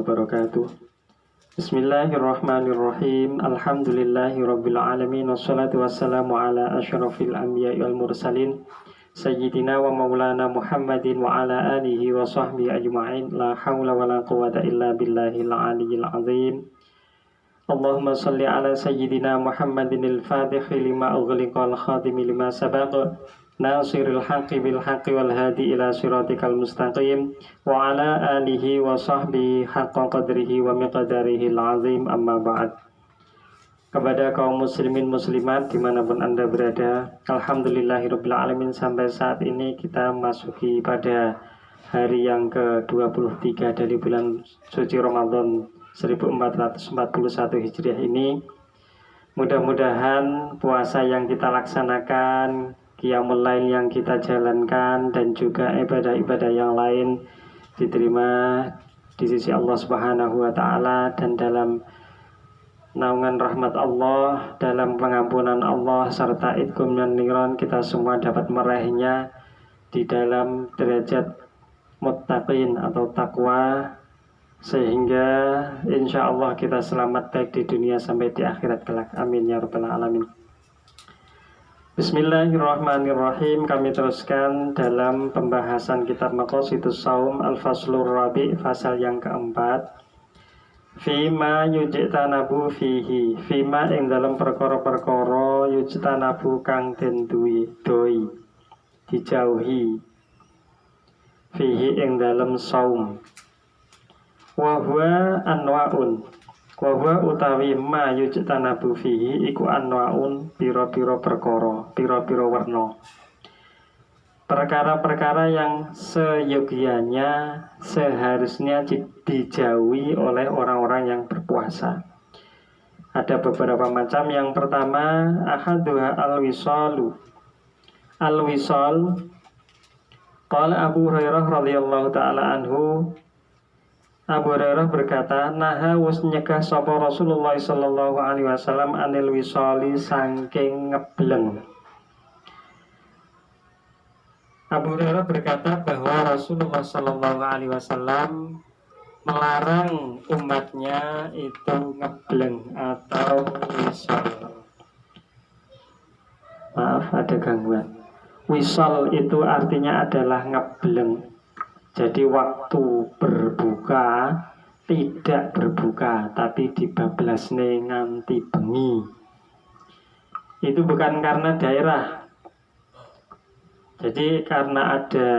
wabarakatuh. Bismillahirrahmanirrahim. Alhamdulillahirabbil alamin wassalatu wassalamu ala asyrafil anbiya'i wal mursalin sayyidina wa maulana Muhammadin wa ala alihi wa sahbihi ajma'in. La haula wala quwata illa billahil aliyyil azim. Allahumma salli ala sayyidina Muhammadinil fatihi lima ughliqa wal khatimi lima sabaqa nasiril haqqi bil haqqi wal hadi ila siratikal mustaqim wa ala alihi wa sahbihi haqqa qadrihi wa miqdarihil azim, amma ba'd. Kepada kaum muslimin muslimat dimanapun anda berada, alhamdulillahirabbil alamin, sampai saat ini kita masuki pada hari yang ke-23 dari bulan suci Ramadan 1441 Hijriah ini. Mudah-mudahan puasa yang kita laksanakan, qiyamul lail yang kita jalankan, dan juga ibadah-ibadah yang lain diterima di sisi Allah Subhanahu wa taala, dan dalam naungan rahmat Allah, dalam pengampunan Allah serta idgham minan niran, kita semua dapat meraihnya di dalam derajat muttaqin atau takwa, sehingga insya Allah kita selamat baik di dunia sampai di akhirat kelak. Amin ya rabbal alamin. Bismillahirrahmanirrahim. Kami teruskan dalam pembahasan kitab Maqasidus Shaum Al-Faslur Rabi', fasal yang keempat. Fima yujtanabu fihi, fima ing dalam perkara-perkara yujtanabu kang den doi dijauhi, fihi ing dalam saum. Wa huwa anwaun, wa huwa utawi ma yujtanabu fihi iku anwaun, pira-pira perkara, pira-pira werna, perkara-perkara yang seyogianya seharusnya dijauhi oleh orang-orang yang berpuasa. Ada beberapa macam. Yang pertama, ahaduha al-wisalu. Al-wisal, qala Abu Hurairah radhiyallahu taala anhu, Abu Hurairah berkata, naha wus nyegah sapa Rasulullah sallallahu alaihi wasallam anil wisali saking ngebleng. Abu Hurairah berkata bahwa Rasulullah sallallahu alaihi wasallam melarang umatnya itu ngebleng atau wisal. Maaf, ada gangguan. Wisal itu artinya adalah ngebleng. Jadi waktu berbuka tidak berbuka, tapi dibablasne nganti bengi. Itu bukan karena daerah. Jadi karena ada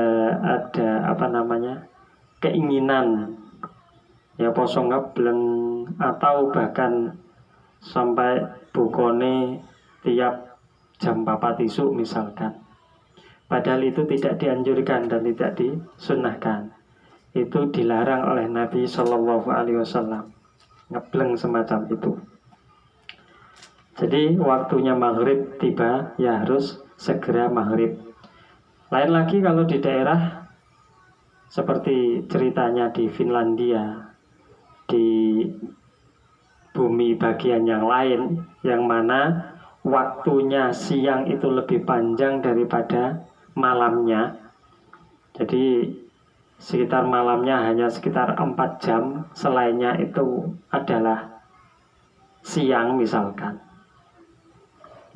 keinginan ya poso ngebleng, atau bahkan sampai bukone tiap jam 4 isuk misalkan. Padahal itu tidak dianjurkan dan tidak disunnahkan. Itu dilarang oleh Nabi Shallallahu Alaihi Wasallam, ngebleng semacam itu. Jadi waktunya maghrib tiba, ya harus segera maghrib. Lain lagi kalau di daerah seperti ceritanya di Finlandia, di bumi bagian yang lain, yang mana waktunya siang itu lebih panjang daripada malamnya. Jadi sekitar malamnya hanya sekitar 4 jam, selainnya itu adalah siang misalkan.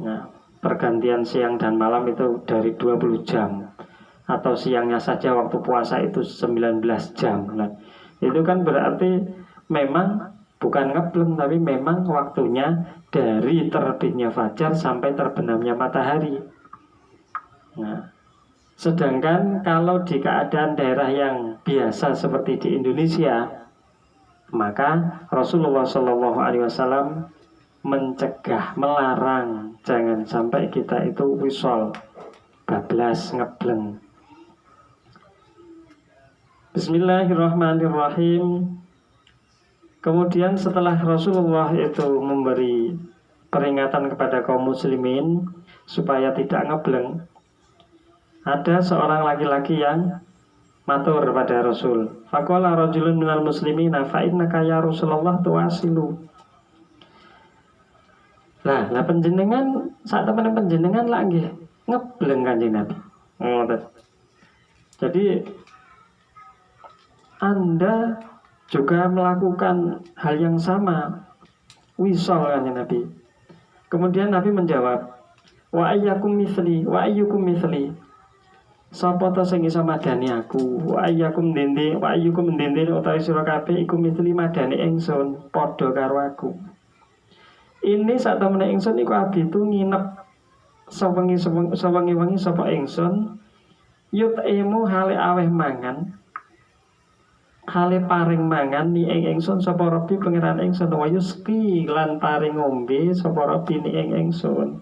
Nah, pergantian siang dan malam itu dari 20 jam, atau siangnya saja waktu puasa itu 19 jam. Nah, itu kan berarti memang bukan ngebleng, tapi memang waktunya dari terbitnya fajar sampai terbenamnya matahari. Nah, sedangkan kalau di keadaan daerah yang biasa seperti di Indonesia, maka Rasulullah Shallallahu Alaihi Wasallam mencegah, melarang jangan sampai kita itu wisol, bablas, ngebleng. Bismillahirrahmanirrahim. Kemudian setelah Rasulullah itu memberi peringatan kepada kaum muslimin supaya tidak ngebleng, ada seorang laki-laki yang matur pada Rasul. Faqala rajulun minal muslimina fa innaka ya Rasulullah tuwasilu. Lah panjenengan saat teman panjenengan lagi ngebleng Kanjeng Nabi. Jadi Anda juga melakukan hal yang sama, wisol kan Nabi. Kemudian Nabi menjawab, wa ayyukum mithli, sapa ta sing iso madani aku, wa ayyukum ndende utawi sira kabeh iku mithli madani ingsun padha karo aku. Ini sak temene ingsun iku abitu nginep sawengi-wengi sapa ingsun yut'imu hale aweh mangan, hale paring mangan ni ing ingsun sapa Rabbi pangeran ingsun, wa yusqi lan paring ngombe sapa Rabbi ni ing ingsun.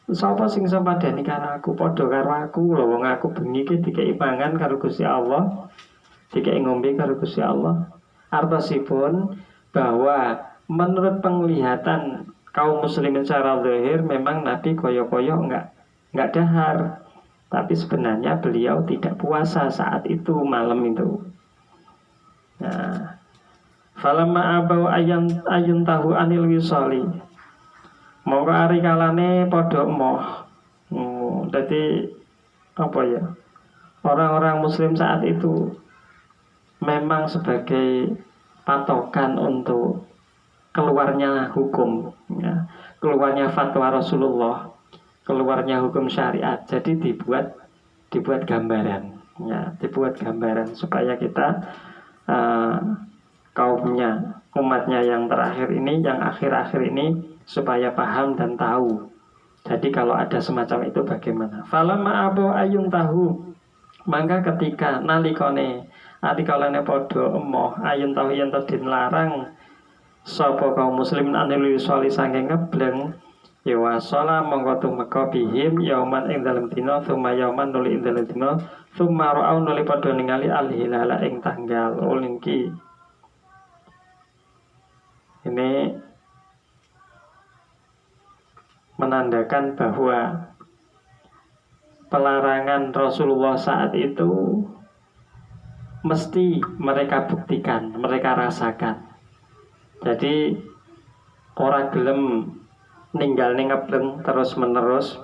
Sapa sing sampadani karo aku padha karo aku lho, wong aku bengi iki dikeki pangan karo Gusti Allah, dikeki ngombe karo Gusti Allah. Artosipun bahwa menurut penglihatan kaum muslimin secara zahir memang Nabi koyo-koyo enggak dahar, tapi sebenarnya beliau tidak puasa saat itu, malam itu. Nah, falamma abau ayun tahu anil wisoli, mongko ari kalane padha emoh. Jadi apa ya? Orang-orang muslim saat itu memang sebagai patokan untuk keluarnya hukum, ya, keluarnya fatwa Rasulullah, keluarnya hukum syariat. Jadi dibuat gambaran, ya, dibuat gambaran supaya kita kaumnya, umatnya yang terakhir ini, yang akhir-akhir ini supaya paham dan tahu. Jadi kalau ada semacam itu bagaimana? Falamma abu ayun tahu, maka ketika nalikone atikalane podo emoh ayun tahu yen den larang sapa kaum muslimin anil wisoli saking ngebleng, ya wasala mongko tumeka bihim yauman ing dalem dina, tsumma yauman nuli ing dalem dina, tsumma ra'au nuli padha ningali al hilala ing tanggal ulingki. Ini menandakan bahwa pelarangan Rasulullah saat itu mesti mereka buktikan, mereka rasakan. Jadi orang gelem ninggal ngebleng terus menerus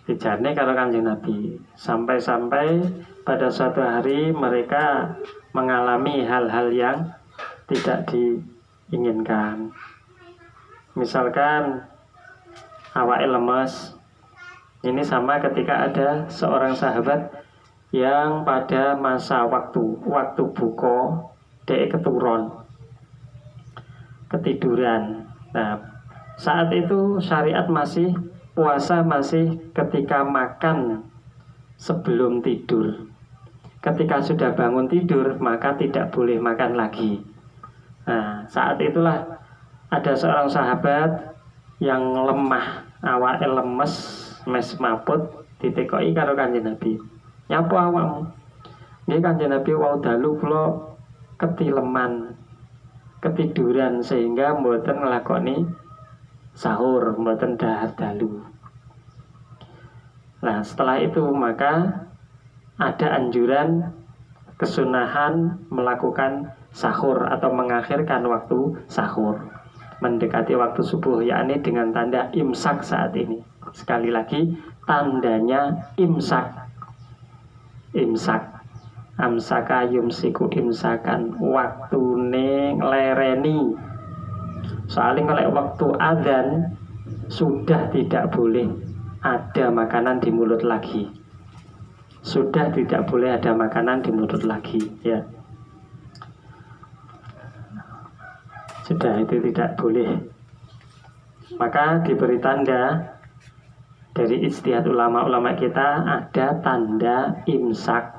dijane karo Kanjeng Nabi, sampai-sampai pada suatu hari mereka mengalami hal-hal yang tidak diinginkan. Misalkan awake lemes. Ini sama ketika ada seorang sahabat yang pada masa waktu buka dia ketiduran. Nah, saat itu syariat masih puasa masih ketika makan sebelum tidur. Ketika sudah bangun tidur maka tidak boleh makan lagi. Nah, saat itulah ada seorang sahabat yang lemah, awake lemes, mes maput, ditekoki karo Kanjeng Nabi. Nyapa awakmu? Nggih Kanjeng Nabi, wau dalu kula ketileman, ketiduran sehingga mboten nglakoni sahur, mboten dahar dalu. Nah, setelah itu maka ada anjuran kesunahan melakukan sahur atau mengakhirkan waktu sahur mendekati waktu subuh, yakni dengan tanda imsak saat ini. Sekali lagi tandanya imsak. Amsaka yumsiku imsakan, waktune nglereni. Soalnya kalau waktu adzan sudah tidak boleh ada makanan di mulut lagi. Sudah tidak boleh ada makanan di mulut lagi, ya. Sudah itu tidak boleh. Maka diberi tanda dari ijtihad ulama-ulama kita, ada tanda imsak.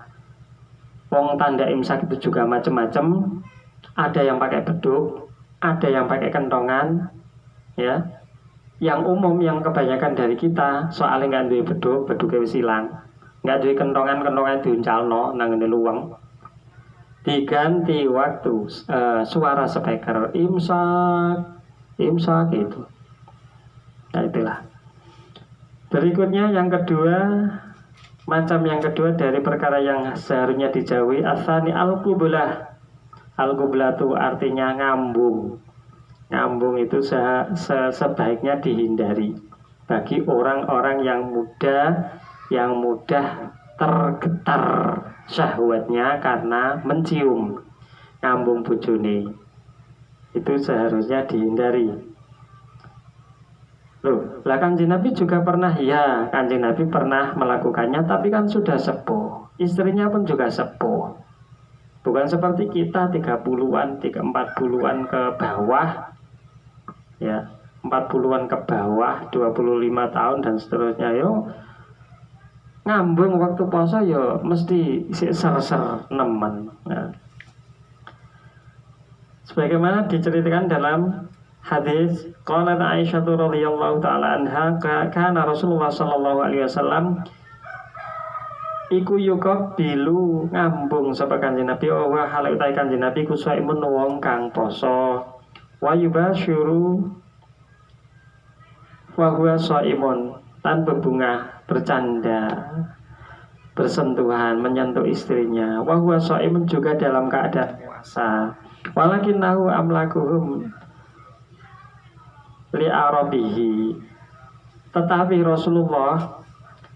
Wong tanda imsak itu juga macam-macam. Ada yang pakai beduk, ada yang pakai kentongan, ya. Yang umum yang kebanyakan dari kita soalnya nggak duwe beduk wis ilang. Nggak duwe kentongan diuncalno nang ngene luweng. Diganti waktu suara speaker imsak itu. Nah, itulah. Berikutnya yang kedua, macam yang kedua dari perkara yang seharusnya dijauhi, asani al-qublah. Al-qublah itu artinya ngambung. Ngambung itu sebaiknya dihindari bagi orang-orang yang mudah tergetar syahwatnya karena mencium. ngambung bojone. Itu seharusnya dihindari. Loh, lah Kanjeng Nabi juga pernah, ya Kanjeng Nabi pernah melakukannya, tapi kan sudah sepuh. Istrinya pun juga sepuh. Bukan seperti kita 30-an, 40-an ke bawah. Ya, 40-an ke bawah, 25 tahun dan seterusnya. Yo ngambung waktu puasa yo mesti ser-ser nemen. Ya. Sebagaimana diceritakan dalam hadis qalat Aisyah radhiyallahu taala anha kana Rasulullah sallallahu alaihi wasallam iku yuka bilu ngambung sapa Kanjeng Nabi wa hal utahe Kanjeng Nabi kusaimun wong kang poso wa yubasyuru wa huwa shaimun tan berbunga bercanda bersentuhan menyentuh istrinya wa huwa shaimun juga dalam keadaan puasa walakinnahu amlakuhum li arabihi, tetapi Rasulullah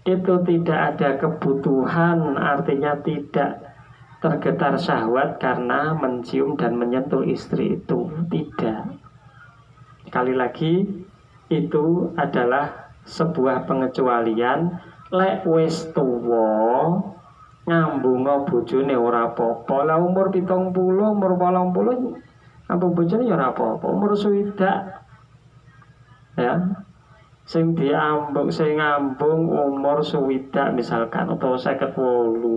itu tidak ada kebutuhan, artinya tidak tergetar syahwat karena mencium dan menyentuh istri itu, tidak. Sekali lagi itu adalah sebuah pengecualian. Lek wis tuwa ngambunga bojone ora apa-apa. Lah umur 70, umur 80 ngambung bojone ya ora apa-apa. Umur swidak ya sing diambung sing ngambung umur swidak misalkan utawa 58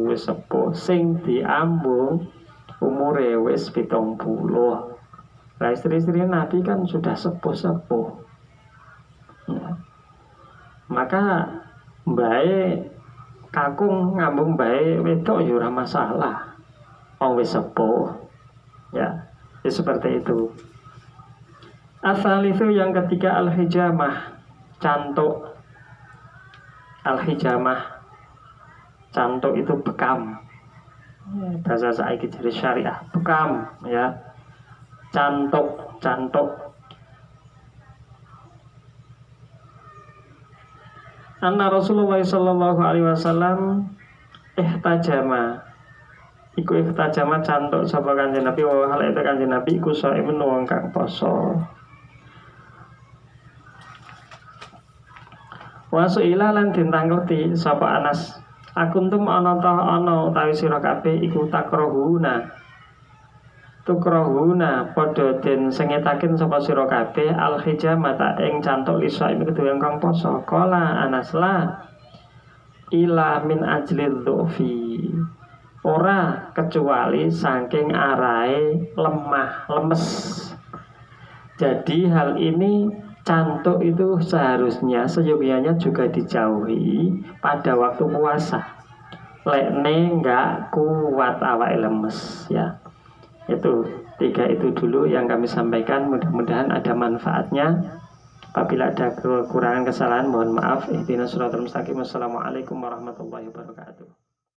wis sepuh, sing diambung umure wis 70. Lah istri-istri Nabi kan sudah sepuh-sepuh ya. Maka mbae kakung ngambung mbae wedok ya ora masalah wong wis sepuh ya. Ya seperti itu. Asal itu yang ketiga al-hijamah, cantuk. Al-hijamah, cantuk itu bekam. Bahasa saiki dari syariah, bekam ya. Cantuk, cantuk. Anna Rasulullah sallallahu alaihi wasallam ihtajama. Iku ihtajama cantuk sapa Kanjeng Nabi wa hal itu Kanjeng Nabi iku shaimun wong kang poso. Wasuila lan dintangkleti sapa Anas akuntum ana ta ana utawi sira kabeh iku takrohuna tukrohuna padha den sengetaken sapa sira kabeh al hijamata ing cantuk lisa iki kedue kang poso kala Anas la ila min ajlil dhufi ora kecuali saking arahe lemah lemes. Jadi hal ini cantuk itu seharusnya seyogianya juga dijauhi pada waktu puasa. Lekne enggak kuat awake lemes ya. Itu 3 itu dulu yang kami sampaikan, mudah-mudahan ada manfaatnya. Apabila ada kekurangan kesalahan mohon maaf. Ihdinas siratal mustaqim. Wassalamualaikum warahmatullahi wabarakatuh.